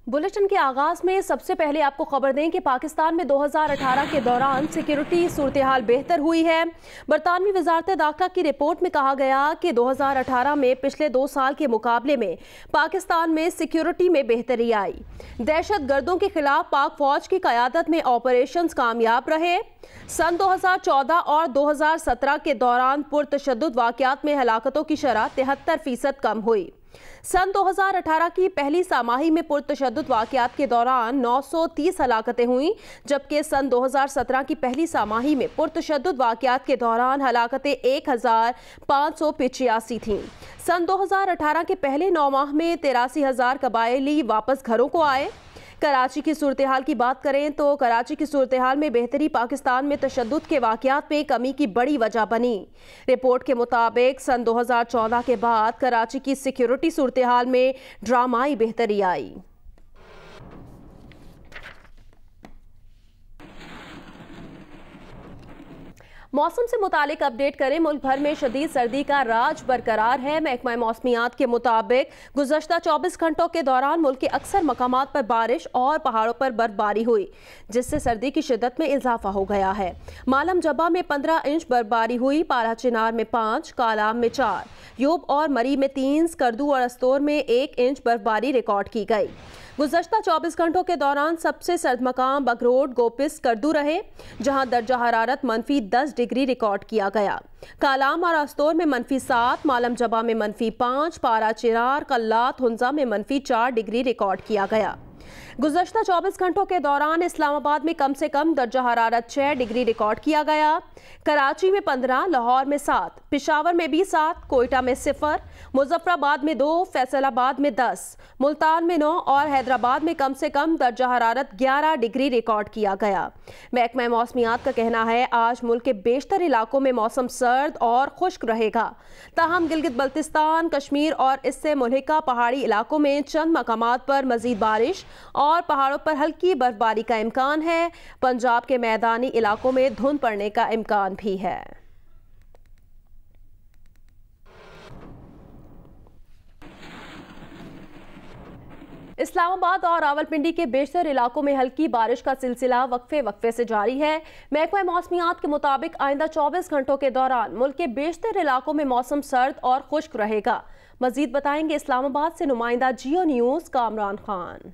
Bulletin के आगाज में सबसे पहले आपको खबर दें कि पाकिस्तान में 2018 के दौरान सिक्योरिटी सूरत-ए-हाल बेहतर हुई है। बरतानवी वजारत दाखिला की रिपोर्ट में कहा गया कि 2018 में पिछले 2 साल के मुकाबले में पाकिस्तान में सिक्योरिटी में बेहतरी आई। दहशत गर्दों के खिलाफ पाक फौज की क़यादत में ऑपरेशंस कामयाब रहे। सन 2014 और 2017 के दौरान पुरतशद्दुद वाक़यात में हलाकतों की शरह 73% कम हुई। सन 2018 की पहली सामाही में पुरतशद्दुद वाक़यात के दौरान 930 हलाकतें हुईं, जबकि सन 2017 की पहली सामाही में पुरतशद्दुद वाक़यात के दौरान हलाकतें 1585 थीं। सन 2018 के पहले 9 माह में 83,000 कबायली वापस घरों को आए। कराची की सूरत हाल की बात करें तो कराची की सूरत हाल में बेहतरी पाकिस्तान में तशद्दुद के वाक़यात में कमी की बड़ी वजह बनी। रिपोर्ट के मुताबिक सन 2014 के बाद कराची की सिक्योरिटी सूरत हाल में ड्रामाई बेहतरी आई। मौसम से मुतालिक अपडेट करें। मुल्क भर में शदीद सर्दी का राज बरकरार है। महकमा मौसमियात के मुताबिक गुज़श्ता 24 घंटों के दौरान मुल्क के अक्सर मकामात पर बारिश और पहाड़ों पर बर्फबारी हुई, जिससे सर्दी की शिद्दत में इजाफा हो गया है। मालम जबा में 15 इंच बर्फबारी हुई, पारा चिनार में 5, कालाम में 4, यूब और मरी में 3, स्कर्दू और अस्तोर में 1 इंच बर्फबारी रिकॉर्ड की गई। गुज़श्ता 24 घंटों के दौरान सबसे सर्द मकाम बगरोड गोपिस स्कर्दू रहे, जहां दर्जा हरारत -10 डिग्री रिकॉर्ड किया गया। कालाम और अस्तोर में -7, मालम जबा में -5, पारा चिनार, कल्लात, हुंजा में -4 डिग्री रिकॉर्ड किया गया। गुज़श्ता 24 घंटों के दौरान इस्लामाबाद में कम से कम दर्जा हरारत 6 डिग्री रिकॉर्ड किया गया। कराची में 15, लाहौर में 7, पिशावर में भी 7, कोयटा में 0, मुजफ्फराबाद में 2, फैसलाबाद में 10, मुल्तान में 9 और हैदराबाद में कम से कम दर्जा हरारत 11 डिग्री रिकॉर्ड किया गया। महकमा मौसमियात का कहना है आज मुल्क के बेशतर इलाकों में मौसम सर्द और खुश्क रहेगा। ताहम गिलगित बल्तिस्तान, कश्मीर और इससे मुल्हिका पहाड़ी इलाकों में चंद मकामात पर मजीद बारिश और पहाड़ों पर हल्की बर्फबारी का इम्कान है। पंजाब के मैदानी इलाकों में धुंध पड़ने का इम्कान भी है। इस्लामाबाद और रावलपिंडी के बेशतर इलाकों में हल्की बारिश का सिलसिला वक्फे से जारी है। महकमा मौसमियात के मुताबिक आइंदा 24 घंटों के दौरान मुल्क के बेशतर इलाकों में मौसम सर्द और खुश्क रहेगा। मजीद बताएंगे इस्लामाबाद से नुमाइंदा जियो न्यूज़ कामरान खान।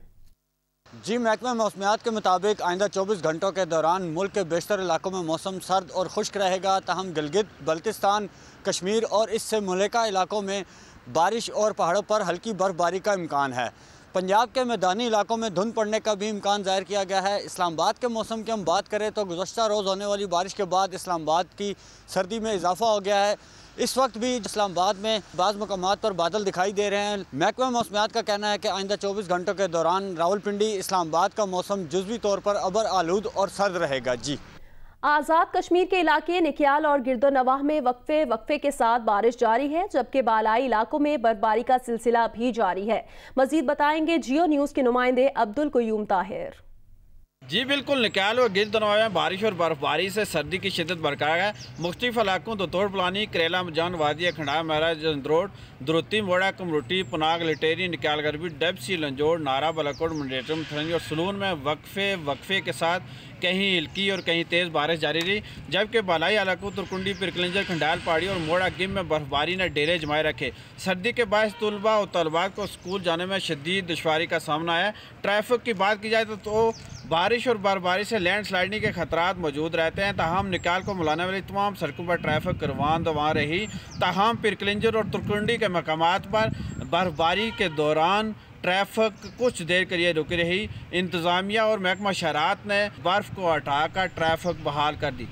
जी, महकमा मौसमियात के मुताबिक आइंदा 24 घंटों के दौरान मुल्क के बेशतर इलाकों में मौसम सर्द और खुश्क रहेगा। ताहम गिलगित बल्तिस्तान, कश्मीर और इससे मुल्हिका इलाकों में बारिश और पहाड़ों पर हल्की बर्फबारी का इम्कान है। पंजाब के मैदानी इलाकों में धुंध पड़ने का भी इम्कान ज़ाहिर किया गया है। इस्लामाबाद के मौसम की हम बात करें तो गुज़श्ता रोज़ होने वाली बारिश के बाद इस्लामाबाद की सर्दी में इजाफा हो गया है। इस वक्त भी इस्लामाबाद में बाज़ मकामात पर बादल दिखाई दे रहे हैं। महकमा मौसमियात का कहना है कि आइंदा 24 घंटों के दौरान रावलपिंडी, इस्लामाबाद का मौसम जुज़वी तौर पर अबर आलूद और सर्द रहेगा। जी, आज़ाद कश्मीर के इलाके निक्याल और गिरदोनवाह में वक्फे के साथ बारिश जारी है, जबकि बालाई इलाकों में बर्फबारी का सिलसिला भी जारी है। मजीद बताएंगे जियो न्यूज़ के नुमाइंदे अब्दुल कुयूम ताहिर। जी बिल्कुल, निकाल और गिरदोनवाह में बारिश और बर्फबारी से सर्दी की शिद्दत बरकरार है। मुख्तलिफ इलाकों दौतोड़ पलानी, करेला मजान, वादिया खंडा, महरा, जंद्रोड, द्रुती, मोड़ा, कमरुटी, पुनाग, लिटेरी, निकाल गरबी, डबसी, लंजोड़, नारा, बलाकोट, मंडेटम, थरंज और सलून में वक्फे के साथ कहीं हल्की और कहीं तेज़ बारिश जारी रही, जबकि बालाई इलाकों तुरकुंडी, पिरकलिंजर, खंडाल पहाड़ी और मोड़ा गिम में बर्फबारी ने डेरे जमाए रखे। सर्दी के बायस तलबा और तलबात को स्कूल जाने में शदीद दुश्वारी का सामना है। ट्रैफिक की बात की जाए तो बारिश और बर्फबारी से लैंड स्लाइडिंग के खतरात मौजूद रहते हैं। ताहम निकाल को मिलाने वाली तमाम सड़कों पर ट्रैफिक रवान दवा रही। ताहम पिरकलिंजर और तुरकुंडी के मकामात पर बर्फबारी के दौरान ट्रैफिक कुछ देर के लिए रुकी रही। इंतज़ामिया और महकमा शहरात ने बर्फ को हटाकर ट्रैफिक बहाल कर दी।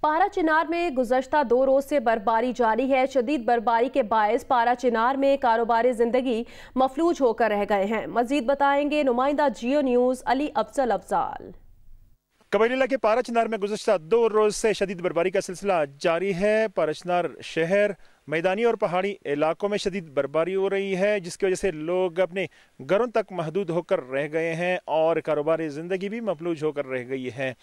पारा चिनार में गुज़श्ता 2 रोज़ से बर्फबारी जारी है। शदीद बर्फबारी के बायस पारा चिनार में कारोबारी ज़िंदगी मफलूज होकर रह गए हैं। मजीद बताएंगे नुमाइंदा जियो न्यूज़ अली अफजल अफजाल। कबैला के पारा चिनार में गुज़श्ता 2 रोज़ से शदीद बर्फबारी का सिलसिला जारी है। पारा चिनार शहर, मैदानी और पहाड़ी इलाकों में शदीद बर्फबारी हो रही है, जिसकी वजह से लोग अपने घरों तक महदूद होकर रह गए हैं और कारोबारी ज़िंदगी भी मफलूज होकर रह गई है।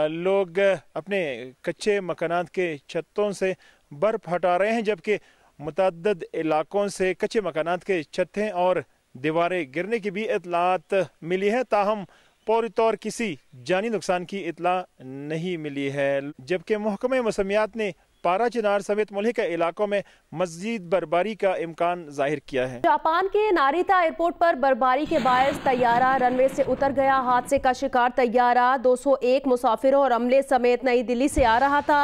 लोग अपने कच्चे मकानात के छतों से बर्फ़ हटा रहे हैं, जबकि मुतअद्दिद इलाकों से कच्चे मकानात के छतें और दीवारें गिरने की भी इतलात मिली है, ताहम फौरी तौर किसी जानी नुकसान की इतला नहीं मिली है। जबकि महकमे मौसमियात ने पारा चिनार समेत मुल्क के इलाकों में मज़ीद बर्फबारी का इम्कान जाहिर किया है। जापान के नारिता एयरपोर्ट पर बर्फबारी के बायस तैयारा रनवे से उतर गया। हादसे का शिकार तैयारा 201 मुसाफिरों और अमले समेत नई दिल्ली से आ रहा था।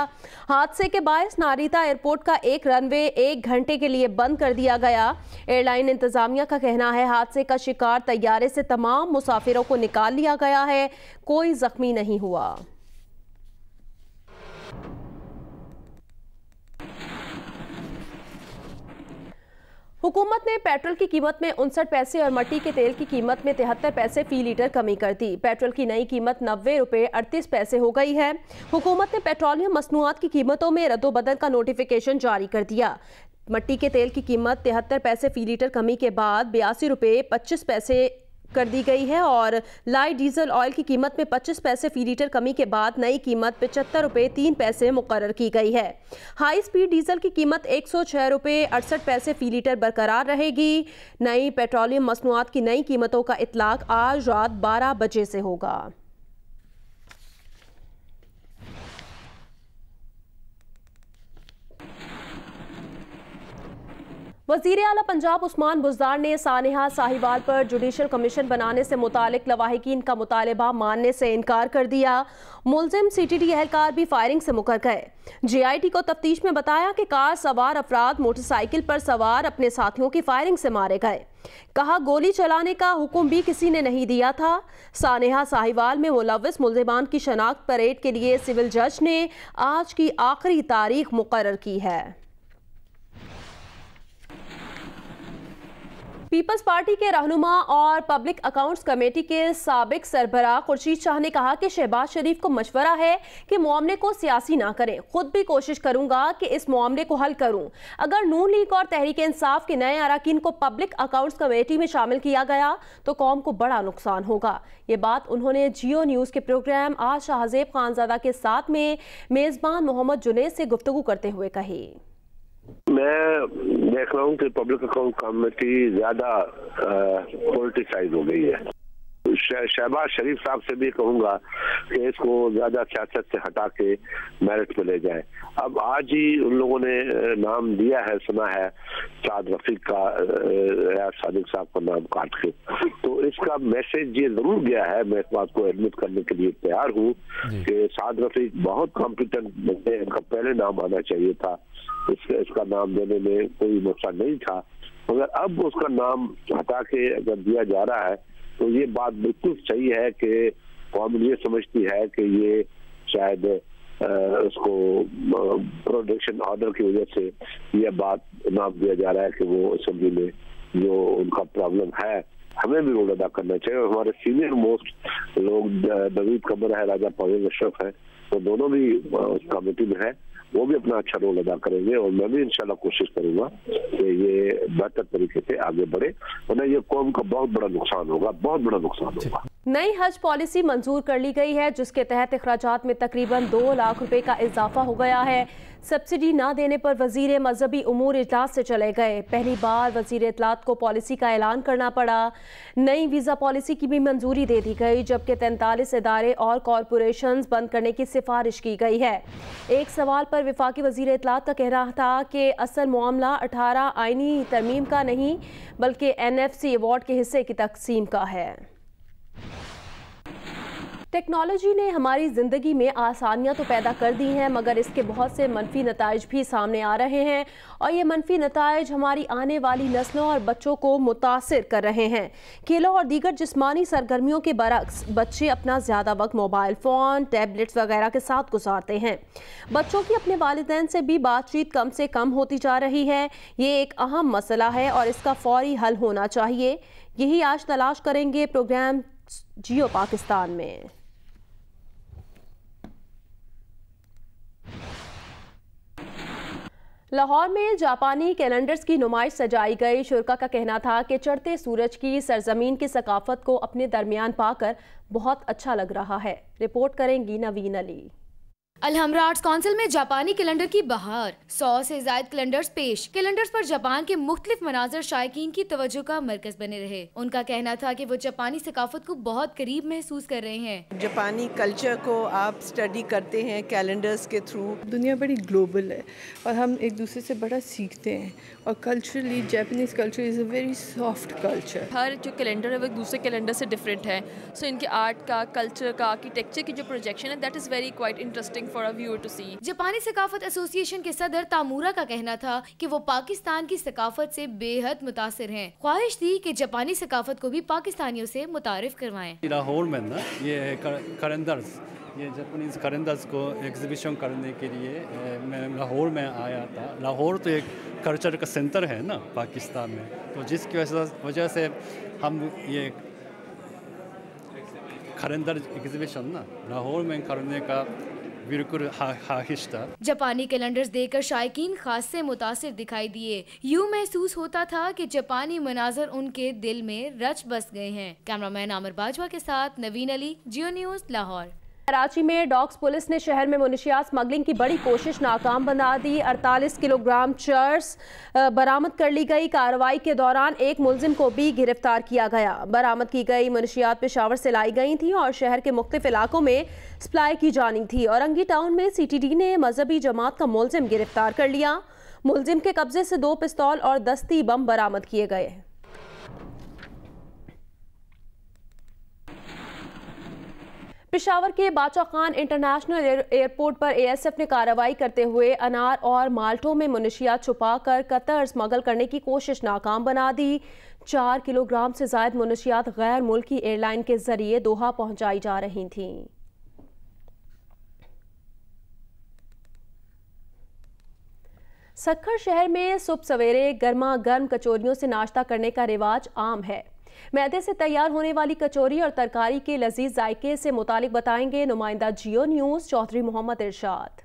हादसे के बायस नारिता एयरपोर्ट का एक रनवे 1 घंटे के लिए बंद कर दिया गया। एयरलाइन इंतजामिया का कहना है हादसे का शिकार तैयारे से तमाम मुसाफिरों को निकाल लिया गया है, कोई जख्मी नहीं हुआ। हुकूमत ने पेट्रोल की कीमत में 59 पैसे और मट्टी के तेल की कीमत में 73 पैसे फी लीटर कमी कर दी। पेट्रोल की नई कीमत 90 रुपये 38 पैसे हो गई है। हुकूमत ने पेट्रोलियम मसनूआत की कीमतों में रद्दोबदल का नोटिफिकेशन जारी कर दिया। मट्टी के तेल की कीमत 73 पैसे फी लीटर कमी के बाद 82 रुपये 25 पैसे कर दी गई है और लाइट डीजल ऑयल की कीमत में 25 पैसे फी लीटर कमी के बाद नई कीमत 75 रुपये 3 पैसे मुकर्रर की गई है। हाई स्पीड डीजल की कीमत 106 रुपये 68 पैसे फी लीटर बरकरार रहेगी। नई पेट्रोलियम मसनूआत की नई कीमतों का इतलाक आज रात 12 बजे से होगा। वज़ीर आला पंजाब उस्मान बुज़दार ने सानेहा साहिवाल पर जुडिशल कमीशन बनाने से मुतालिक लवाहिकीन का मुतालबा मानने से इनकार कर दिया। मुलजिम CTD एहलकार भी फायरिंग से मुकर गए। JIT को तफ्तीश में बताया कि कार सवार अफराद मोटरसाइकिल पर सवार अपने साथियों की फायरिंग से मारे गए। कहा गोली चलाने का हुक्म भी किसी ने नहीं दिया था। सानेहा साहिवाल में मुलव्विस मुल्जिमान की शनाख्त परेड के लिए सिविल जज ने आज की आखिरी तारीख मुकर्रर की है। पीपल्स पार्टी के रहनुमा और पब्लिक अकाउंट्स कमेटी के साबिक सरबराह खुर्शीद शाह ने कहा कि शहबाज शरीफ को मशवरा है कि मामले को सियासी ना करें। खुद भी कोशिश करूंगा कि इस मामले को हल करूं। अगर नून लीग और तहरीक इंसाफ के नए अरकान को पब्लिक अकाउंट्स कमेटी में शामिल किया गया तो कौम को बड़ा नुकसान होगा। ये बात उन्होंने जियो न्यूज़ के प्रोग्राम आज शाहजेब खानजादा के साथ में मेज़बान मोहम्मद जुनैद से गुफ्तगू करते हुए कही। मैं देख रहा हूँ कि पब्लिक अकाउंट कमेटी ज्यादा पॉलिटिसाइज हो गई है। शहबाज शरीफ साहब से भी कहूंगा कि इसको ज्यादा सियासत से हटा के मेरिट पे ले जाए। अब आज ही उन लोगों ने नाम दिया है, सुना है साद रफीक का या सादिक साहब का नाम काट के, तो इसका मैसेज ये जरूर गया है। मैं इस बात को एडमिट करने के लिए तैयार हूँ कि साद रफीक बहुत कॉम्पिटेंट बंदे, इनका पहले नाम आना चाहिए था। इसका नाम देने में कोई मसला नहीं था, मगर अब उसका नाम हटा के अगर दिया जा रहा है तो ये बात बिल्कुल सही है कि कौम ये समझती है कि ये शायद उसको प्रोटेक्शन ऑर्डर की वजह से यह बात नाम दिया जा रहा है कि वो असेंबली में जो उनका प्रॉब्लम है हमें भी रोल अदा करना चाहिए। और हमारे सीनियर मोस्ट लोग नवीद कमर है, राजा परवेज अशरफ है, तो दोनों भी उस कमेटी में है, वो भी अपना अच्छा रोल अदा करेंगे और मैं भी इंशाल्लाह कोशिश करूंगा कि ये बेहतर तरीके से आगे बढ़े, वरना ये कौम का बहुत बड़ा नुकसान होगा, बहुत बड़ा नुकसान होगा। नई हज पॉलिसी मंजूर कर ली गई है जिसके तहत अखराजात में तकरीबन 2 लाख रुपए का इजाफा हो गया है। सब्सिडी ना देने पर वजीर मजहबी उमूर इजलास से चले गए। पहली बार वजीर इत्तलात को पॉलिसी का ऐलान करना पड़ा। नई वीज़ा पॉलिसी की भी मंजूरी दे दी गई, जबकि 43 इदारे और कॉरपोरेशंस बंद करने की सिफारिश की गई है। एक सवाल पर वफाकी वजीर इत्तलात का कहना था कि असल मामला 18 आईनी तरमीम का नहीं बल्कि NFC अवार्ड के हिस्से की तकसीम का है। टेक्नोलॉजी ने हमारी ज़िंदगी में आसानियां तो पैदा कर दी हैं, मगर इसके बहुत से मनफी नताइज भी सामने आ रहे हैं और ये मनफी नताइज हमारी आने वाली नस्लों और बच्चों को मुतासिर कर रहे हैं। खेलों और दीगर जिस्मानी सरगर्मियों के बरक्स बच्चे अपना ज़्यादा वक्त मोबाइल फ़ोन, टैबलेट्स वगैरह के साथ गुजारते हैं। बच्चों की अपने वालिदैन से भी बातचीत कम से कम होती जा रही है। ये एक अहम मसला है और इसका फौरी हल होना चाहिए। यही आज तलाश करेंगे प्रोग्राम जियो पाकिस्तान में। लाहौर में जापानी कैलेंडर्स की नुमाइश सजाई गई। शुरका का कहना था कि चढ़ते सूरज की सरजमीन की सकाफत को अपने दरमियान पाकर बहुत अच्छा लग रहा है। रिपोर्ट करेंगी नवीन अली। अलहमरा आर्ट्स काउंसिल में जापानी कैलेंडर की बहार, 100 से ज्यादा कैलेंडर्स पेश। कैलेंडर्स पर जापान के मुख्तलिफ मनाजर शायकीन की तवज्जो का मरकज बने रहे। उनका कहना था कि वो जापानी सकाफत को बहुत करीब महसूस कर रहे हैं। जापानी कल्चर को आप स्टडी करते हैं कैलेंडर्स के थ्रू। दुनिया बड़ी ग्लोबल है और हम एक दूसरे से बड़ा सीखते हैं और culturally Japanese culture is a very soft culture. हर जो कैलेंडर है वो एक दूसरे कैलेंडर से डिफरेंट है। सो इनके आर्ट का, कल्चर का, आर्किटेक्चर की जो प्रोजेक्शन है that is very quite interesting for a viewer to see. जापानी सकाफत एसोसिएशन के सदर तामुरा का कहना था कि वो पाकिस्तान की सकाफत से बेहद मुतासिर हैं। ख्वाहिश थी कि जापानी सकाफत को भी पाकिस्तानियों से मुतारिफ करवाएं। लाहौर में ना ये कैलेंडर्स, ये जापानीज कैलेंडर्स को एग्जीबिशन करने के लिए मैं लाहौर में आया था। लाहौर तो एक कल्चर का सेंटर है ना पाकिस्तान में, तो जिसकी वजह से हम ये कैलेंडर एग्जीबिशन ना लाहौर में करने का बिल्कुल ख्वाहिश था। जापानी कैलेंडर्स देखकर शायकीन खास से मुतासिर दिखाई दिए। यूँ महसूस होता था कि जापानी मनाजर उनके दिल में रच बस गए हैं। कैमरामैन आमिर बाजवा के साथ नवीन अली, जियो न्यूज़, लाहौर। कराची में डॉग्स पुलिस ने शहर में मुनशियात स्मगलिंग की बड़ी कोशिश नाकाम बना दी। 48 किलोग्राम चर्स बरामद कर ली गई। कार्रवाई के दौरान एक मुलजिम को भी गिरफ्तार किया गया। बरामद की गई मुनशियात पेशावर से लाई गई थी और शहर के मुख्तलिफ इलाकों में सप्लाई की जानी थी। औरंगी टाउन में CTD ने मजहबी जमात का मुलजिम गिरफ्तार कर लिया। मुलजिम के कब्जे से 2 पिस्तौल और दस्ती बम बरामद किए गए। पेशावर के बादशाह खान इंटरनेशनल एयरपोर्ट पर ASF ने कार्रवाई करते हुए अनार और माल्टों में मुनशियात छुपाकर कतर स्मगल करने की कोशिश नाकाम बना दी। 4 किलोग्राम से ज्यादा मुनशियात गैर मुल्की एयरलाइन के जरिए दोहा पहुंचाई जा रही थी। सक्खर शहर में सुबह सवेरे गर्मा गर्म कचौरियों से नाश्ता करने का रिवाज आम है। मैदे से तैयार होने वाली कचौरी और तरकारी के लजीज जायके से मुतालिक बताएंगे नुमाइंदा जियो न्यूज़ चौधरी मोहम्मद इरशाद।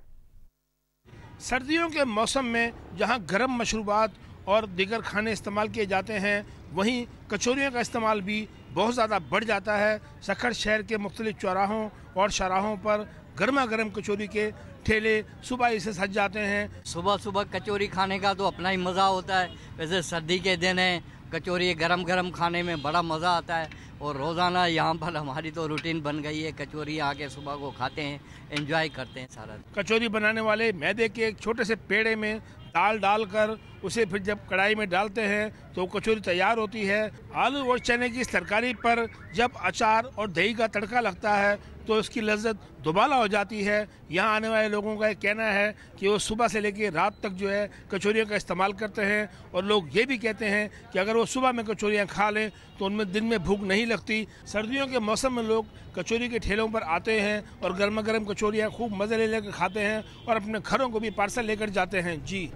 सर्दियों के मौसम में जहां गर्म मशरूबात और दीगर खाने इस्तेमाल किए जाते हैं, वहीं कचौरियों का इस्तेमाल भी बहुत ज़्यादा बढ़ जाता है। सक्खर शहर के मुख्तलिफ चौराहों और शाहराहों पर गर्मा गर्म कचौरी के ठेले सुबह ही से सज जाते हैं। सुबह सुबह कचौरी खाने का तो अपना ही मज़ा होता है। वैसे सर्दी के दिन है, कचौरी गरम गरम खाने में बड़ा मज़ा आता है और रोज़ाना यहाँ पर हमारी तो रूटीन बन गई है। कचौरी आके सुबह को खाते हैं, एंजॉय करते हैं सारा। कचौरी बनाने वाले मैदे के एक छोटे से पेड़े में दाल डालकर उसे फिर जब कढ़ाई में डालते हैं तो कचौरी तैयार होती है। आलू और चने की इस तरकारी पर जब अचार और दही का तड़का लगता है तो इसकी लज्जत दुबाला हो जाती है। यहाँ आने वाले लोगों का कहना है कि वो सुबह से लेकर रात तक जो है कचौरियों का इस्तेमाल करते हैं और लोग ये भी कहते हैं कि अगर वो सुबह में कचौरियाँ खा लें तो उनमें दिन में भूख नहीं लगती। सर्दियों के मौसम में लोग कचौरी के ठेलों पर आते हैं और गर्मा गर्म कचौरियाँ खूब मज़े ले लेकर खाते हैं और अपने घरों को भी पार्सल लेकर जाते हैं। जी,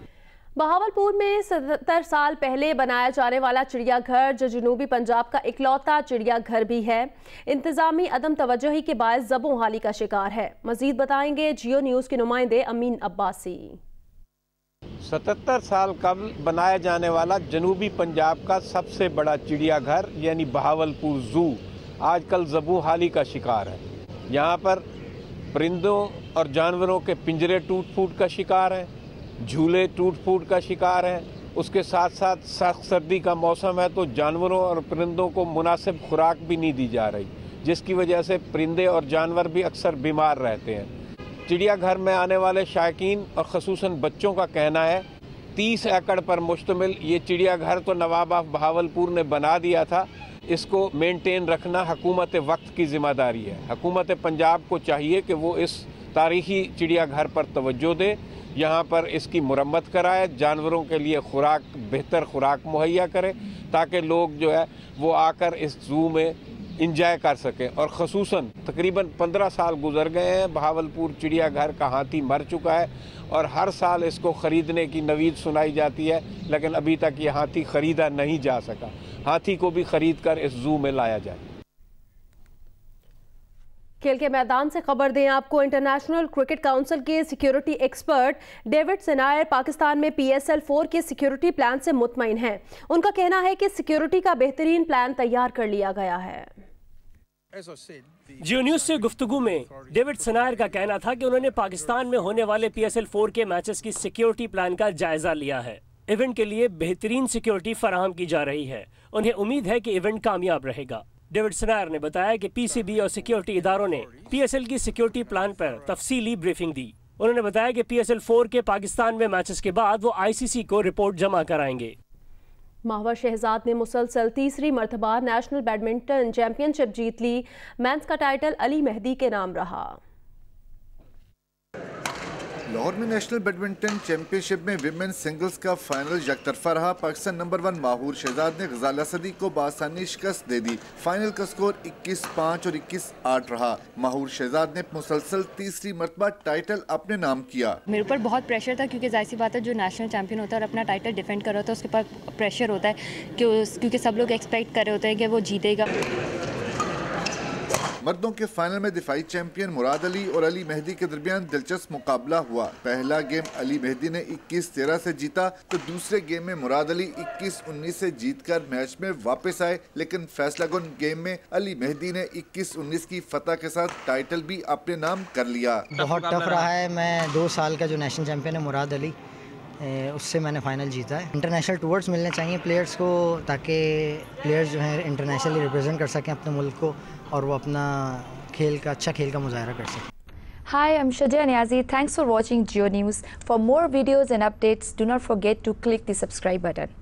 बहावलपुर में 77 साल पहले बनाया जाने वाला चिड़ियाघर जो जनूबी पंजाब का इकलौता चिड़ियाघर भी है, इंतजामी अदम तवज्जोही के बायस ज़बों हाली का शिकार है। मजीद बताएंगे जियो न्यूज़ के नुमाइंदे अमीन अब्बासी। 77 साल कबल बनाया जाने वाला जनूबी पंजाब का सबसे बड़ा चिड़ियाघर यानी बहावलपुर ज़ू आजकल ज़बों हाली का शिकार है। यहाँ पर परिंदों और जानवरों के पिंजरे टूट फूट का शिकार है, झूले टूट फूट का शिकार है। उसके साथ साथ सख्त सर्दी का मौसम है तो जानवरों और परिंदों को मुनासिब खुराक भी नहीं दी जा रही, जिसकी वजह से परिंदे और जानवर भी अक्सर बीमार रहते हैं। चिड़ियाघर में आने वाले शायकीन और ख़ुसूसन बच्चों का कहना है 30 एकड़ पर मुश्तमिल ये चिड़ियाघर तो नवाब ऑफ बहावलपुर ने बना दिया था, इसको मेंटेन रखना हुकूमत वक्त की ज़िम्मेदारी है। हुकूमत पंजाब को चाहिए कि वो इस तारीख़ी चिड़ियाघर पर तवज्जो दे, यहाँ पर इसकी मुरम्मत कराए, जानवरों के लिए खुराक बेहतर खुराक मुहैया करे ताकि लोग जो है वो आकर इस ज़ू में इंजॉय कर सकें। और ख़ुसूसन तकरीबन 15 साल गुजर गए हैं, बहावलपुर चिड़ियाघर का हाथी मर चुका है और हर साल इसको ख़रीदने की नवीद सुनाई जाती है, लेकिन अभी तक ये हाथी ख़रीदा नहीं जा सका। हाथी को भी ख़रीद कर इस ज़ू में लाया जाए। खेल के मैदान से खबर दें आपको, इंटरनेशनल क्रिकेट काउंसिल के सिक्योरिटी एक्सपर्ट डेविड सेनायर पाकिस्तान में PSL 4 के सिक्योरिटी प्लान से मुतमईन हैं। उनका कहना है कि सिक्योरिटी का बेहतरीन प्लान तैयार कर लिया गया है। जियो न्यूज से गुफ्तगू में डेविड सनायर का कहना था कि उन्होंने पाकिस्तान में होने वाले PSL 4 के मैचेस की सिक्योरिटी प्लान का जायजा लिया है। इवेंट के लिए बेहतरीन सिक्योरिटी फराहम की जा रही है। उन्हें उम्मीद है कि इवेंट कामयाब रहेगा। डेविड सनायर ने बताया कि PCB और सिक्योरिटी इदारों ने PSL की सिक्योरिटी प्लान पर तफसीली ब्रीफिंग दी। उन्होंने बताया कि PSL 4 के पाकिस्तान में मैचेस के बाद वो ICC को रिपोर्ट जमा कराएंगे। माहवर शहजाद ने मुसलसल तीसरी मरतबा नेशनल बैडमिंटन चैंपियनशिप जीत ली। मेंस का टाइटल अली मेहदी के नाम रहा। लाहौर में नेशनल बैडमिंटन चैंपियनशिप में विमेंस सिंगल्स का फाइनल यकतरफा रहा। पाकिस्तान नंबर 1 माहूर शहजाद ने गजाला सदी को बासानी शिकस्त दे दी। फाइनल का स्कोर 21-5 और 21-8 रहा। माहूर शहजाद ने मुसलसल तीसरी मरतबा टाइटल अपने नाम किया। मेरे ऊपर बहुत प्रेशर था क्योंकि जाहिर सी बात है जो नेशनल चैंपियन होता है और अपना टाइटल डिफेंड कर रहा होता है उसके पास प्रेशर होता है क्योंकि सब लोग एक्सपेक्ट कर रहे होते हैं कि वो जीतेगा। मर्दों के फाइनल में दिफाई चैंपियन मुराद अली और अली मेहदी के दरमियान दिलचस्प मुकाबला हुआ। पहला गेम अली मेहदी ने 21-13 से जीता तो दूसरे गेम में मुराद अली 21-19 से जीतकर मैच में वापस आए, लेकिन फैसलाकुन गेम में अली मेहदी ने 21-19 की फतह के साथ टाइटल भी अपने नाम कर लिया। बहुत टफ रहा है। मैं 2 साल का जो नेशनल चैंपियन है मुराद अली, उससे मैंने फाइनल जीता है। इंटरनेशनल टूर्स मिलने चाहिए प्लेयर्स को ताकि प्लेयर्स जो हैं इंटरनेशनली रिप्रेजेंट कर सकें अपने मुल्क को और वो अपना अच्छा खेल का मुजाहरा कर सकें। Hi, I'm Shadia Niazi. Thanks for watching Jio News. For more videos and updates, do not forget to click the subscribe button.